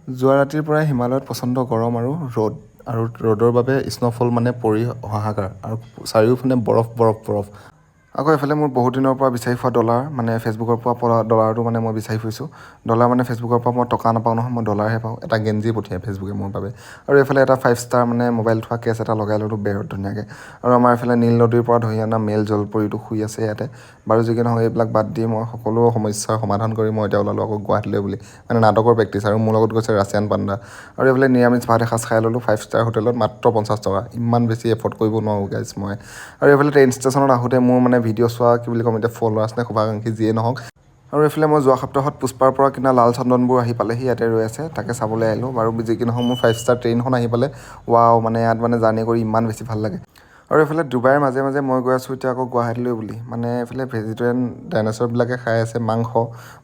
যোৱা ৰাতিৰ পৰাই হিমালয়ত প্ৰচণ্ড গৰম আৰু ৰ'দৰ বাবে স্ন'ফল মানে পৰি হাহাকাৰ আৰু চাৰিওফালে বৰফ। আকৌ এইফালে মোৰ বহুত দিনৰ পৰা বিচাৰি খোৱা ডলাৰ মানে ফেচবুকৰ পৰা পোৱা ডলাৰটো মানে মই বিচাৰি ফুৰিছোঁ। ডলাৰ মানে ফেচবুকৰ পৰা মই টকা নাপাওঁ নহয়, মই ডলাৰহে পাওঁ। এটা গেঞ্জি পঠিয়াই ফেচবুকে মোৰ বাবে। আৰু এইফালে এটা 5 ষ্টাৰ মানে মোবাইল থোৱা কেছ এটা লগাই ল'লোঁ বেৰত ধুনীয়াকৈ। আৰু আমাৰ এইফালে নীল নদীৰ পৰা ধৰি অনা মেল জলপৰীটো শুই আছে ইয়াতে। বাৰু যি কি নহওক এইবিলাক বাদ দি মই সকলো সমস্যাৰ সমাধান কৰি মই এতিয়া ওলালোঁ আকৌ গুৱাহাটীলৈ বুলি। মানে নাটকৰ প্ৰেক্টিচ আৰু মোৰ লগত গৈছে ৰাছিয়ান পাণ্ডা। আৰু এইফালে নিৰামিষ ভাত এসাঁজ খাই ল'লোঁ 5 ষ্টাৰ হোটেলত মাত্ৰ 50 টকা। ইমান বেছি এফৰ্ড কৰিব নোৱাৰোঁ গাইজ মই। আৰু এইফালে ট্ৰেইন ষ্টেচনত আহোঁতে মোৰ মানে ভিডিঅ' চোৱা কি বুলি ক'ম এতিয়া ফলোৱাৰ্ছ নে শুভাকাংক্ষী যিয়ে নহওক। আৰু এইফালে মই যোৱা সপ্তাহত পুষ্পাৰ পৰা কিনা লাল চন্দনবোৰ আহি পালেহি, ইয়াতে ৰৈ আছে, তাকে চাবলৈ আহিলোঁ। বাৰু যি কি নহওক মোৰ 5 ষ্টাৰ ট্ৰেইনখন আহি পালে, ৱাও মানে ইয়াত মানে জাৰ্ণি কৰি ইমান বেছি ভাল লাগে। আৰু এইফালে ডুবাইৰ মাজে মাজে মই গৈ আছোঁ এতিয়া আকৌ গুৱাহাটীলৈ বুলি। মানে এইফালে ভেজিটেৰিয়ান ডাইন'ছৰবিলাকে খাই আছে মাংস,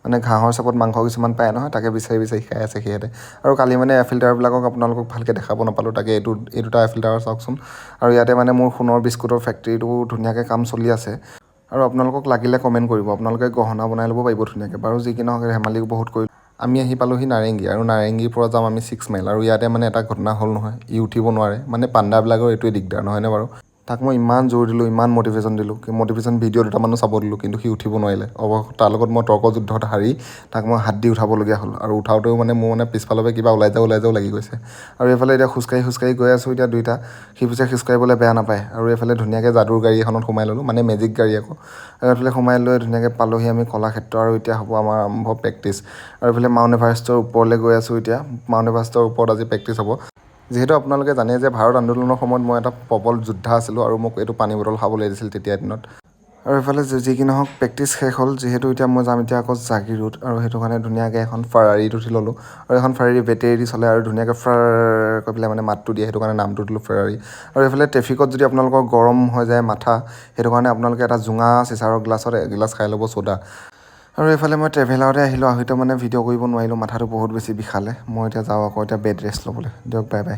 মানে ঘাঁহৰ চাপত মাংস কিছুমান পায় নহয়, তাকে বিচাৰি খাই আছে সিহঁতে। আৰু কালি মানে এফিল টাৱাৰবিলাকক আপোনালোকক ভালকৈ দেখাব নাপালোঁ, তাকে এই দুটা এফিল টাৱাৰ চাওকচোন। আৰু ইয়াতে মানে মোৰ সোণৰ বিস্কুটৰ ফেক্টৰীটো ধুনীয়াকৈ কাম চলি আছে। আৰু আপোনালোকক লাগিলে কমেণ্ট কৰিব, আপোনালোকে গহনা বনাই ল'ব পাৰিব ধুনীয়াকৈ। বাৰু যি কি নহওক ধেমালিও বহুত কৰিলোঁ। আমি আহি পালোঁহি নাৰেংগী, আৰু নাৰেংগীৰ পৰা যাম আমি 6 মাইল। আৰু ইয়াতে মানে এটা ঘটনা হ'ল নহয়, ই উঠিব নোৱাৰে। মানে পাণ্ডাবিলাকৰ এইটোৱে দিগদাৰ নহয়নে বাৰু। তাক মই ইমান জোৰ দিলোঁ, ইমান মটিভেশ্যন দিলোঁ, মটিভেশ্যন ভিডিঅ' দুটামানো চাব দিলোঁ, কিন্তু সি উঠিব নোৱাৰিলে। তাৰ লগত মই তৰ্কযুদ্ধত হাৰি তাক মই হাত দি উঠাবলগীয়া হ'ল। আৰু উঠাওঁতেও মানে মোৰ মানে পিছফালৰ পৰা কিবা ওলাই যাওঁ লাগি গৈছে। আৰু এইফালে এতিয়া খোজকাঢ়ি গৈ আছোঁ এতিয়া দুইটা। সি পিছে খোজকাঢ়িবলৈ বেয়া নাপায়। আৰু এইফালে ধুনীয়াকৈ যাদুৰ গাড়ী এখনত সোমাই ল'লোঁ, মানে মেজিক গাড়ী আকৌ। আৰু এইফালে সোমাই লৈ ধুনীয়াকৈ পালোঁহি আমি কলাক্ষেত্ৰ। আৰু এতিয়া হ'ব আমাৰ আৰম্ভ প্ৰেক্টিচ। আৰু এইফালে মাউণ্ট এভাৰেষ্টৰ ওপৰলৈ গৈ আছোঁ এতিয়া। মাউণ্ট এভাৰেষ্টৰ ওপৰত আজি প্ৰেক্টিচ হ'ব। যিহেতু আপোনালোকে জানে যে ভাৰত আন্দোলনৰ সময়ত মই এটা প্ৰবল যোদ্ধা আছিলোঁ, আৰু মোক এইটো পানী বটল খাবলৈ দিছিল তেতিয়াৰ দিনত। আৰু এইফালে যি কি নহওক প্ৰেক্টিচ শেষ হ'ল, যিহেতু এতিয়া মই যাম এতিয়া আকৌ জাগিৰোড। আৰু সেইটো কাৰণে ধুনীয়াকৈ এখন ফাৰাৰীত উঠি ল'লোঁ। আৰু এখন ফাৰাৰী বেটেৰী দি চলে আৰু ধুনীয়াকৈ ফাৰ কৈ পেলাই মানে মাতটো দিয়ে, সেইটো কাৰণে নামটো দিলোঁ ফাৰাৰী। আৰু এইফালে ট্ৰেফিকত যদি আপোনালোকৰ গৰম হৈ যায় মাথা, সেইটো কাৰণে আপোনালোকে এটা জোঙা চিচাৰৰ গ্লাছত এগিলাচ খাই ল'ব ছ'ডা। আৰু এইফালে মই ট্ৰেভেলাৰতে আহিলোঁ, আহোঁতে মানে ভিডিঅ' কৰিব নোৱাৰিলোঁ, মাথাটো বহুত বেছি বিষালে। মই এতিয়া যাওঁ আকৌ এতিয়া বেড ৰেষ্ট ল'বলৈ। দিয়ক বাই বাই।